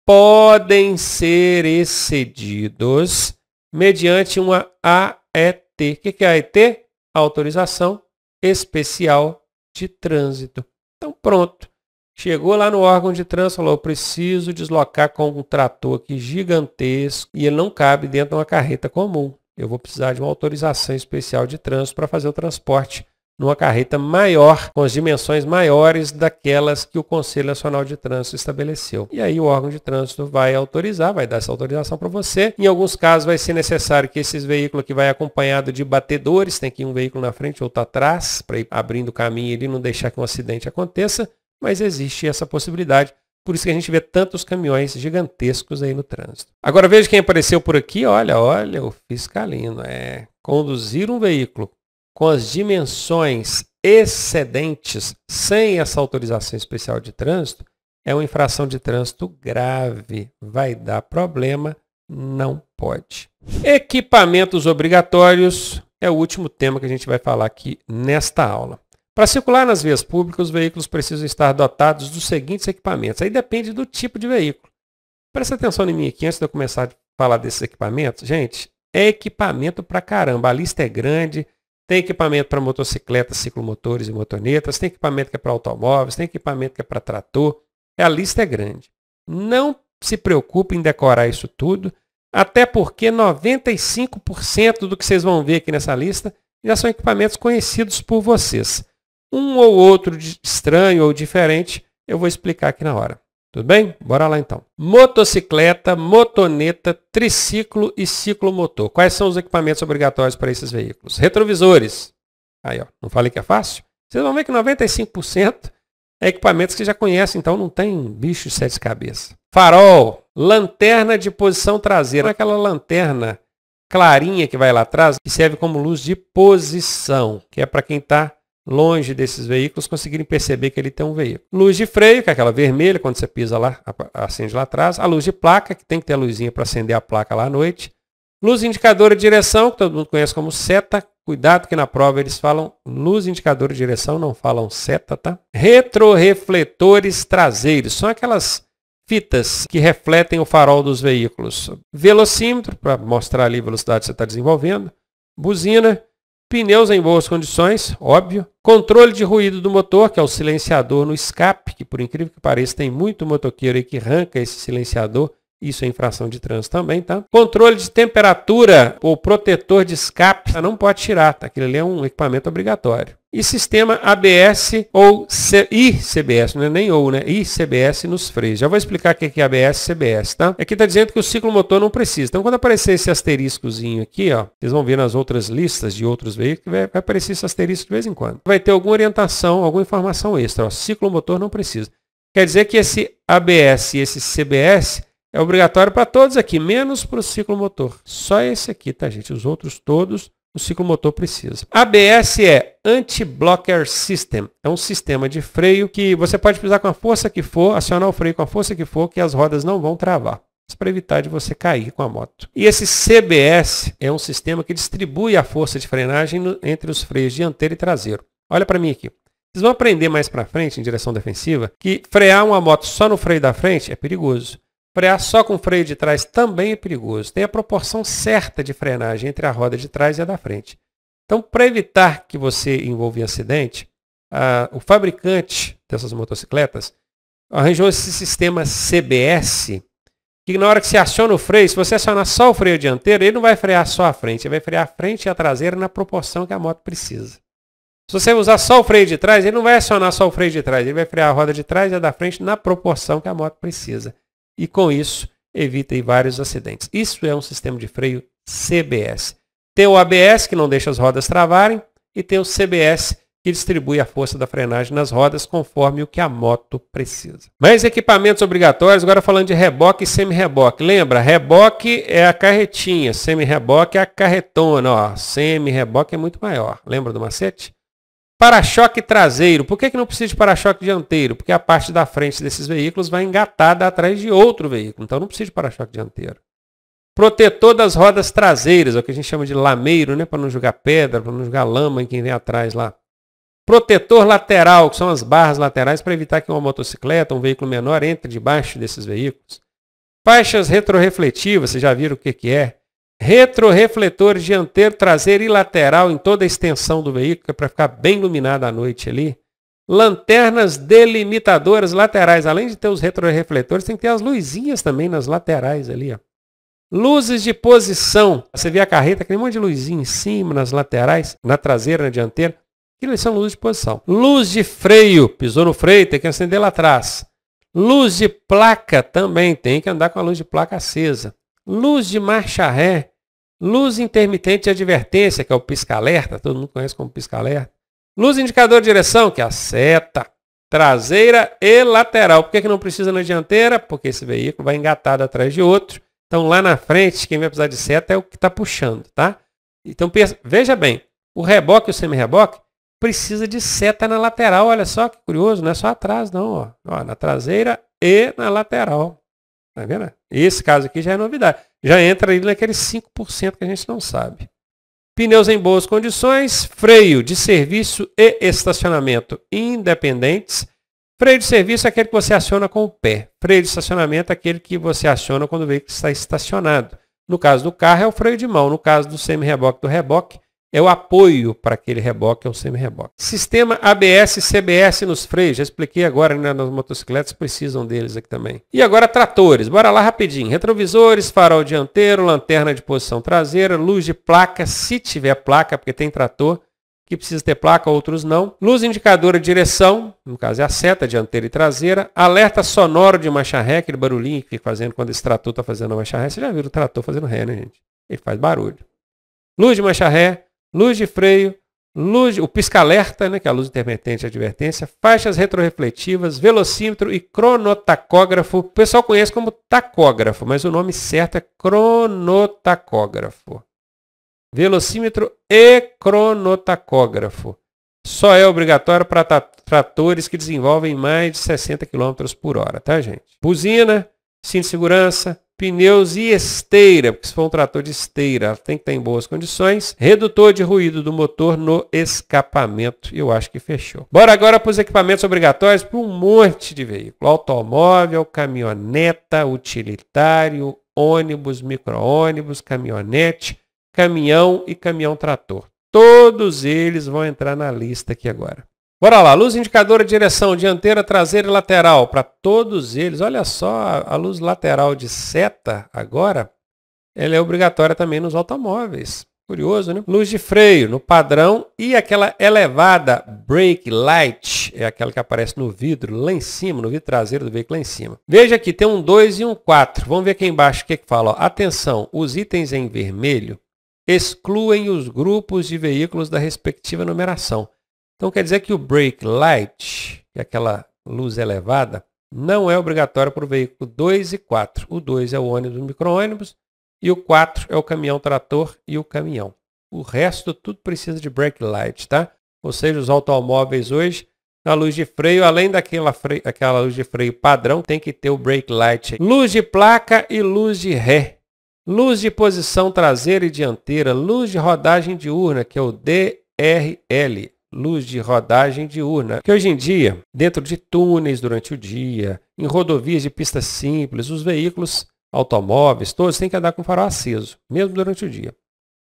podem ser excedidos mediante uma AET. O que é AET? Autorização Especial de Trânsito. Então pronto. Chegou lá no órgão de trânsito, falou, eu preciso deslocar com um trator aqui gigantesco e ele não cabe dentro de uma carreta comum. Eu vou precisar de uma autorização especial de trânsito para fazer o transporte numa carreta maior, com as dimensões maiores daquelas que o Conselho Nacional de Trânsito estabeleceu. E aí o órgão de trânsito vai autorizar, vai dar essa autorização para você. Em alguns casos vai ser necessário que esses veículos que vai acompanhado de batedores, tem que ir um veículo na frente e outro atrás, para ir abrindo o caminho e não deixar que um acidente aconteça, mas existe essa possibilidade. Por isso que a gente vê tantos caminhões gigantescos aí no trânsito. Agora veja quem apareceu por aqui, olha, o fiscalino. Conduzir um veículo com as dimensões excedentes, sem essa autorização especial de trânsito, é uma infração de trânsito grave. Vai dar problema, não pode. Equipamentos obrigatórios é o último tema que a gente vai falar aqui nesta aula. Para circular nas vias públicas, os veículos precisam estar dotados dos seguintes equipamentos. Aí depende do tipo de veículo. Presta atenção em mim aqui antes de eu começar a falar desses equipamentos. Gente, é equipamento pra caramba. A lista é grande. Tem equipamento para motocicletas, ciclomotores e motonetas. Tem equipamento que é para automóveis. Tem equipamento que é para trator. A lista é grande. Não se preocupe em decorar isso tudo. Até porque 95% do que vocês vão ver aqui nessa lista já são equipamentos conhecidos por vocês. Um ou outro estranho ou diferente, eu vou explicar aqui na hora. Tudo bem? Bora lá então. Motocicleta, motoneta, triciclo e ciclomotor. Quais são os equipamentos obrigatórios para esses veículos? Retrovisores. Aí, ó, não falei que é fácil? Vocês vão ver que 95% é equipamentos que já conhecem, então não tem bicho de 7 cabeças. Farol, lanterna de posição traseira. Aquela lanterna clarinha que vai lá atrás, que serve como luz de posição, que é para quem está longe desses veículos conseguirem perceber que ele tem um veículo. Luz de freio, que é aquela vermelha, quando você pisa lá, acende lá atrás. A luz de placa, que tem que ter a luzinha para acender a placa lá à noite. Luz indicadora de direção, que todo mundo conhece como seta. Cuidado que na prova eles falam luz indicadora de direção, não falam seta, tá? Retrorefletores traseiros, são aquelas fitas que refletem o farol dos veículos. Velocímetro, para mostrar ali a velocidade que você está desenvolvendo. Buzina. Pneus em boas condições, óbvio. Controle de ruído do motor, que é o silenciador no escape, que por incrível que pareça tem muito motoqueiro aí que arranca esse silenciador. Isso é infração de trânsito também, tá? Controle de temperatura ou protetor de escape, não pode tirar, tá? Aquilo ali é um equipamento obrigatório. E sistema ABS ou ICBS, não é nem ou, né? ICBS nos freios. Já vou explicar o que é ABS e CBS, tá? Aqui está dizendo que o ciclomotor não precisa. Então, quando aparecer esse asteriscozinho aqui, ó, vocês vão ver nas outras listas de outros veículos, vai aparecer esse asterisco de vez em quando. Vai ter alguma orientação, alguma informação extra. Ó, ciclomotor não precisa. Quer dizer que esse ABS e esse CBS é obrigatório para todos aqui, menos para o ciclomotor. Só esse aqui, tá, gente? Os outros todos, o ciclomotor precisa. ABS é Anti-Blocker System. É um sistema de freio que você pode pisar com a força que for, acionar o freio com a força que for, que as rodas não vão travar. Isso para evitar de você cair com a moto. E esse CBS é um sistema que distribui a força de frenagem entre os freios dianteiro e traseiro. Olha para mim aqui. Vocês vão aprender mais para frente, em direção defensiva, que frear uma moto só no freio da frente é perigoso. Frear só com freio de trás também é perigoso. Tem a proporção certa de frenagem entre a roda de trás e a da frente. Então, para evitar que você envolva em acidente, o fabricante dessas motocicletas arranjou esse sistema CBS, que na hora que você aciona o freio, se você acionar só o freio dianteiro, ele não vai frear só a frente, ele vai frear a frente e a traseira na proporção que a moto precisa. Se você usar só o freio de trás, ele não vai acionar só o freio de trás, ele vai frear a roda de trás e a da frente na proporção que a moto precisa. E com isso, evita aí vários acidentes. Isso é um sistema de freio CBS. Tem o ABS, que não deixa as rodas travarem, e tem o CBS, que distribui a força da frenagem nas rodas conforme o que a moto precisa. Mais equipamentos obrigatórios, agora falando de reboque e semi-reboque. Lembra, reboque é a carretinha, semi-reboque é a carretona. Ó, semi-reboque é muito maior. Lembra do macete? Para-choque traseiro. Por que não precisa de para-choque dianteiro? Porque a parte da frente desses veículos vai engatada atrás de outro veículo. Então não precisa de para-choque dianteiro. Protetor das rodas traseiras, é o que a gente chama de lameiro, né? Para não jogar pedra, para não jogar lama em quem vem atrás lá. Protetor lateral, que são as barras laterais para evitar que uma motocicleta, um veículo menor, entre debaixo desses veículos. Faixas retrorefletivas, vocês já viram o que é? Retrorefletores dianteiro, traseiro e lateral em toda a extensão do veículo, para ficar bem iluminado à noite ali. Lanternas delimitadoras laterais, além de ter os retrorefletores, tem que ter as luzinhas também nas laterais ali, ó. Luzes de posição. Você vê a carreta, tem um monte de luzinha em cima, nas laterais, na traseira, na dianteira. Aquilo são luzes de posição. Luz de freio. Pisou no freio, tem que acender lá atrás. Luz de placa também, tem que andar com a luz de placa acesa. Luz de marcha ré. Luz intermitente de advertência, que é o pisca-alerta. Todo mundo conhece como pisca-alerta. Luz indicador de direção, que é a seta. Traseira e lateral. Por que não precisa na dianteira? Porque esse veículo vai engatado atrás de outro. Então, lá na frente, quem vai precisar de seta é o que está puxando, tá? Então, veja bem, o reboque e o semi-reboque precisa de seta na lateral. Olha só que curioso, não é só atrás, não. Ó, na traseira e na lateral. Tá vendo? Esse caso aqui já é novidade. Já entra ali naqueles 5% que a gente não sabe. Pneus em boas condições, freio de serviço e estacionamento independentes. Freio de serviço é aquele que você aciona com o pé. Freio de estacionamento é aquele que você aciona quando o veículo está estacionado. No caso do carro é o freio de mão. No caso do semi-reboque do reboque, é o apoio para aquele reboque ou semi-reboque. Sistema ABS e CBS nos freios. Já expliquei agora, né, nas motocicletas precisam deles aqui também. E agora tratores. Bora lá rapidinho. Retrovisores, farol dianteiro, lanterna de posição traseira, luz de placa, se tiver placa, porque tem trator que precisa ter placa, outros não. Luz indicadora de direção, no caso é a seta dianteira e traseira. Alerta sonoro de marcha ré, aquele barulhinho que fica fazendo quando esse trator está fazendo a marcha ré. Você já viu o trator fazendo ré, né, gente? Ele faz barulho. Luz de marcha ré, luz de freio, o pisca-alerta, né, que é a luz intermitente de advertência, faixas retrorefletivas, velocímetro e cronotacógrafo. O pessoal conhece como tacógrafo, mas o nome certo é cronotacógrafo. Velocímetro e cronotacógrafo. Só é obrigatório para tratores que desenvolvem mais de 60 km por hora, tá, gente? Buzina, cinto de segurança, pneus e esteira, porque se for um trator de esteira, ela tem que estar em boas condições. Redutor de ruído do motor no escapamento. Eu acho que fechou. Bora agora para os equipamentos obrigatórios para um monte de veículo. Automóvel, caminhoneta, utilitário, ônibus, micro-ônibus, caminhonete, caminhão e caminhão-trator. Todos eles vão entrar na lista aqui agora. Bora lá, luz indicadora de direção, dianteira, traseira e lateral. Para todos eles, olha só, a luz lateral de seta agora, ela é obrigatória também nos automóveis. Curioso, né? Luz de freio no padrão e aquela elevada brake light, é aquela que aparece no vidro lá em cima, no vidro traseiro do veículo lá em cima. Veja aqui, tem um 2 e um 4. Vamos ver aqui embaixo o que fala. Ó. Atenção, os itens em vermelho excluem os grupos de veículos da respectiva numeração. Então quer dizer que o brake light, que é aquela luz elevada, não é obrigatório para o veículo 2 e 4. O 2 é o ônibus e o micro-ônibus e o 4 é o caminhão-trator e o caminhão. O resto tudo precisa de brake light, tá? Ou seja, os automóveis hoje, na luz de freio, além daquela luz de freio padrão, tem que ter o brake light. Luz de placa e luz de ré. Luz de posição traseira e dianteira, luz de rodagem diurna, que é o DRL, luz de rodagem diurna. Que hoje em dia, dentro de túneis durante o dia, em rodovias de pista simples, os veículos, automóveis, todos têm que andar com o farol aceso, mesmo durante o dia.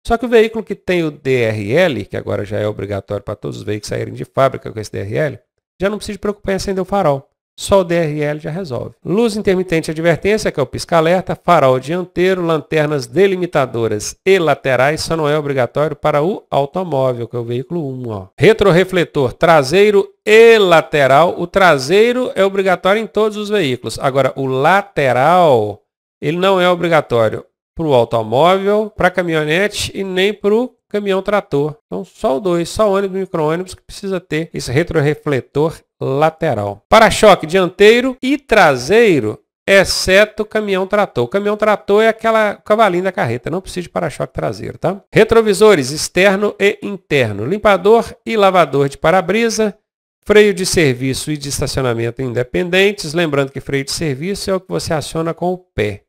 Só que o veículo que tem o DRL, que agora já é obrigatório para todos os veículos saírem de fábrica com esse DRL, já não precisa de preocupar em acender o farol. Só o DRL já resolve. Luz intermitente de advertência, que é o pisca-alerta, farol dianteiro, lanternas delimitadoras e laterais, só não é obrigatório para o automóvel, que é o veículo 1. Ó. Retrorefletor traseiro e lateral. O traseiro é obrigatório em todos os veículos. Agora, o lateral, ele não é obrigatório para o automóvel, para a caminhonete e nem para o caminhão-trator. Então, só o 2, só o ônibus e micro-ônibus que precisa ter esse retrorefletor lateral. Para-choque dianteiro e traseiro, exceto caminhão-trator. O caminhão-trator é aquela cavalinho da carreta, não precisa de para-choque traseiro, tá? Retrovisores externo e interno, limpador e lavador de para-brisa, freio de serviço e de estacionamento independentes, lembrando que freio de serviço é o que você aciona com o pé.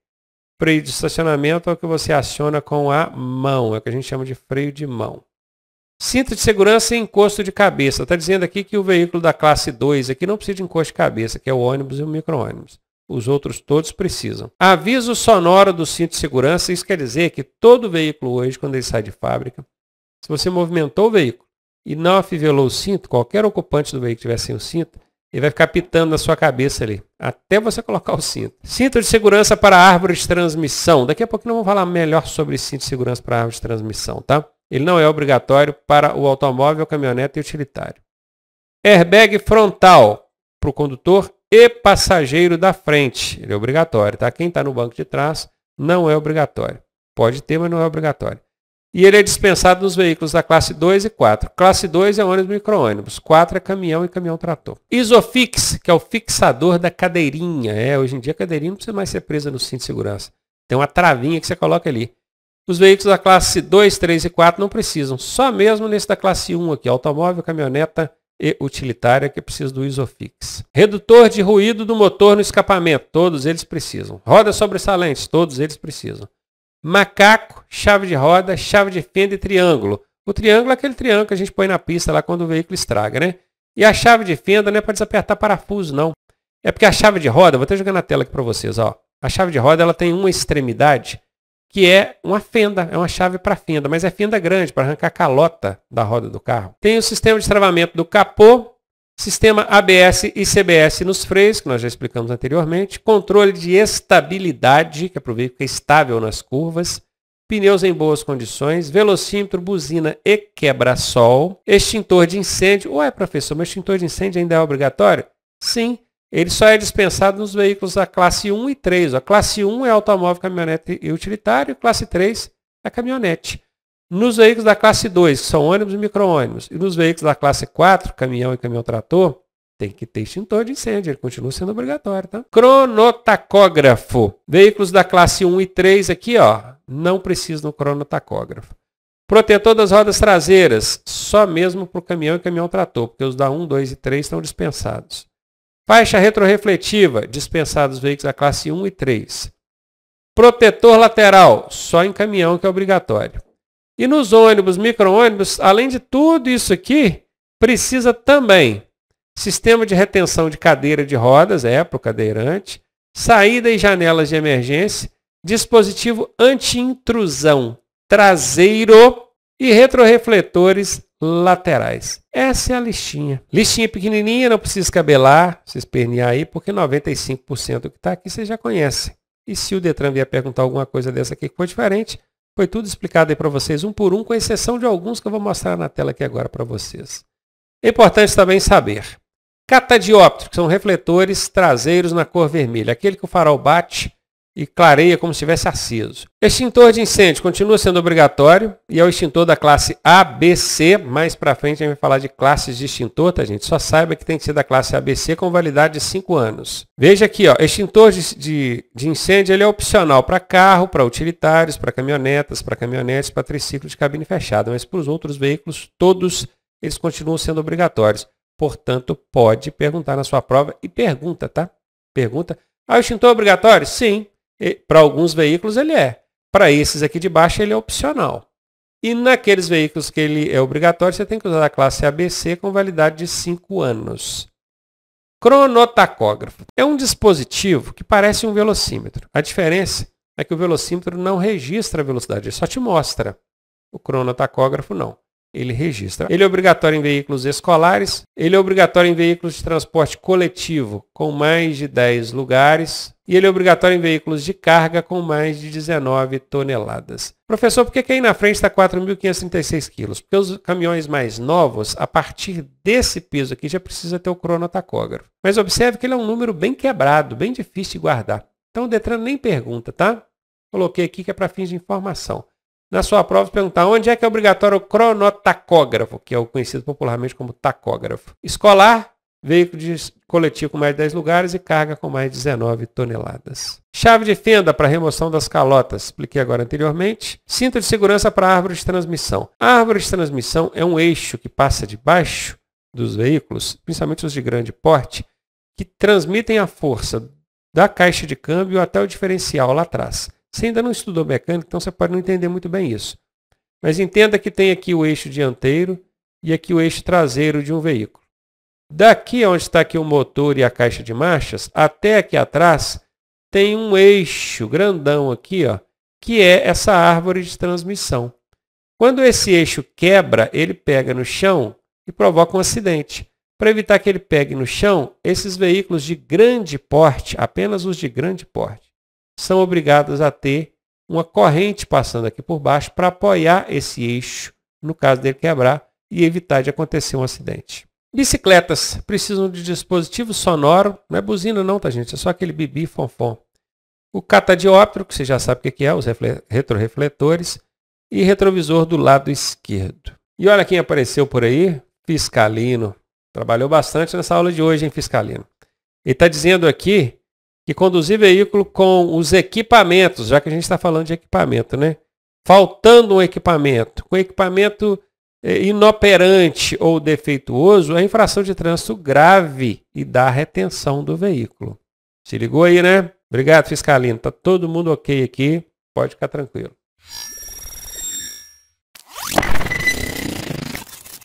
Freio de estacionamento é o que você aciona com a mão, é o que a gente chama de freio de mão. Cinto de segurança e encosto de cabeça. Está dizendo aqui que o veículo da classe 2 aqui não precisa de encosto de cabeça, que é o ônibus e o micro-ônibus. Os outros todos precisam. Aviso sonoro do cinto de segurança. Isso quer dizer que todo veículo hoje, quando ele sai de fábrica, se você movimentou o veículo e não afivelou o cinto, qualquer ocupante do veículo que tiver sem o cinto, ele vai ficar pitando na sua cabeça ali, até você colocar o cinto. Cinto de segurança para árvore de transmissão. Daqui a pouco nós vamos falar melhor sobre cinto de segurança para árvore de transmissão, tá? Ele não é obrigatório para o automóvel, caminhonete e utilitário. Airbag frontal para o condutor e passageiro da frente. Ele é obrigatório, tá? Quem está no banco de trás não é obrigatório. Pode ter, mas não é obrigatório. E ele é dispensado nos veículos da classe 2 e 4. Classe 2 é ônibus e micro-ônibus. 4 é caminhão e caminhão-trator. Isofix, que é o fixador da cadeirinha. Hoje em dia a cadeirinha não precisa mais ser presa no cinto de segurança. Tem uma travinha que você coloca ali. Os veículos da classe 2, 3 e 4 não precisam. Só mesmo nesse da classe 1 aqui, automóvel, caminhoneta e utilitária, que precisa do Isofix. Redutor de ruído do motor no escapamento. Todos eles precisam. Rodas sobressalentes. Todos eles precisam. Macaco, chave de roda, chave de fenda e triângulo. O triângulo é aquele triângulo que a gente põe na pista lá quando o veículo estraga, né? E a chave de fenda não é para desapertar parafuso, não. É porque a chave de roda, vou até jogar na tela aqui para vocês, ó. A chave de roda ela tem uma extremidade que é uma fenda, é uma chave para fenda, mas é fenda grande para arrancar a calota da roda do carro. Tem o sistema de travamento do capô, sistema ABS e CBS nos freios, que nós já explicamos anteriormente, controle de estabilidade, que é para o veículo que é estável nas curvas, pneus em boas condições, velocímetro, buzina e quebra-sol, extintor de incêndio. Ué, professor, mas extintor de incêndio ainda é obrigatório? Sim, ele só é dispensado nos veículos da classe 1 e 3. A classe 1 é automóvel, caminhonete e utilitário, classe 3 é caminhonete. Nos veículos da classe 2, que são ônibus e micro-ônibus, e nos veículos da classe 4, caminhão e caminhão-trator, tem que ter extintor de incêndio, ele continua sendo obrigatório, tá? Cronotacógrafo. Veículos da classe 1 e 3 aqui, ó, não precisam do cronotacógrafo. Protetor das rodas traseiras, só mesmo para o caminhão e caminhão-trator, porque os da 1, 2 e 3 estão dispensados. Faixa retrorefletiva, dispensados os veículos da classe 1 e 3. Protetor lateral, só em caminhão que é obrigatório. E nos ônibus, micro-ônibus, além de tudo isso aqui, precisa também sistema de retenção de cadeira de rodas, para o cadeirante, saída e janelas de emergência, dispositivo anti-intrusão traseiro e retrorefletores laterais. Essa é a listinha. Listinha pequenininha, não precisa escabelar, se espernear aí, porque 95% do que está aqui vocês já conhecem. E se o Detran vier perguntar alguma coisa dessa aqui que foi diferente, foi tudo explicado aí para vocês, um por um, com exceção de alguns que eu vou mostrar na tela aqui agora para vocês. É importante também saber. Catadióptero, que são refletores traseiros na cor vermelha. Aquele que o farol bate e clareia como se estivesse aceso. Extintor de incêndio continua sendo obrigatório e é o extintor da classe ABC. Mais para frente a gente vai falar de classes de extintor, tá, gente? Só saiba que tem que ser da classe ABC com validade de 5 anos. Veja aqui, ó, extintor de incêndio ele é opcional para carro, para utilitários, para caminhonetas, para caminhonetes, para triciclo de cabine fechada. Mas para os outros veículos, todos eles continuam sendo obrigatórios. Portanto, pode perguntar na sua prova e pergunta, tá? Pergunta. Ah, o extintor é obrigatório? Sim. Para alguns veículos ele é. Para esses aqui de baixo ele é opcional. E naqueles veículos que ele é obrigatório, você tem que usar a classe ABC com validade de 5 anos. Cronotacógrafo. É um dispositivo que parece um velocímetro. A diferença é que o velocímetro não registra a velocidade, ele só te mostra. O cronotacógrafo não. Ele registra. Ele é obrigatório em veículos escolares, ele é obrigatório em veículos de transporte coletivo com mais de 10 lugares e ele é obrigatório em veículos de carga com mais de 19 toneladas. Professor, por que aí na frente está 4.536 quilos? Porque os caminhões mais novos, a partir desse peso aqui, já precisa ter o cronotacógrafo. Mas observe que ele é um número bem quebrado, bem difícil de guardar. Então o Detran nem pergunta, tá? Coloquei aqui que é para fins de informação. Na sua prova, perguntar onde é que é obrigatório o cronotacógrafo, que é o conhecido popularmente como tacógrafo. Escolar, veículo de coletivo com mais de 10 lugares e carga com mais de 19 toneladas. Chave de fenda para remoção das calotas, expliquei agora anteriormente. Cinto de segurança para árvore de transmissão. A árvore de transmissão é um eixo que passa debaixo dos veículos, principalmente os de grande porte, que transmitem a força da caixa de câmbio até o diferencial lá atrás. Você ainda não estudou mecânica, então você pode não entender muito bem isso. Mas entenda que tem aqui o eixo dianteiro e aqui o eixo traseiro de um veículo. Daqui onde está aqui o motor e a caixa de marchas, até aqui atrás, tem um eixo grandão aqui, ó, que é essa árvore de transmissão. Quando esse eixo quebra, ele pega no chão e provoca um acidente. Para evitar que ele pegue no chão, esses veículos de grande porte, apenas os de grande porte, são obrigados a ter uma corrente passando aqui por baixo para apoiar esse eixo, no caso dele quebrar, e evitar de acontecer um acidente. Bicicletas precisam de dispositivo sonoro, não é buzina não, tá gente? É só aquele bibi fonfon. O catadióptero, que você já sabe o que é, os retrorefletores, e retrovisor do lado esquerdo. E olha quem apareceu por aí, Fiscalino. Trabalhou bastante nessa aula de hoje, hein, Fiscalino? Ele está dizendo aqui que conduzir veículo com os equipamentos, já que a gente está falando de equipamento, né? Faltando um equipamento, com equipamento inoperante ou defeituoso, é infração de trânsito grave e dá retenção do veículo. Se ligou aí, né? Obrigado, Fiscalino. Tá todo mundo ok aqui, pode ficar tranquilo.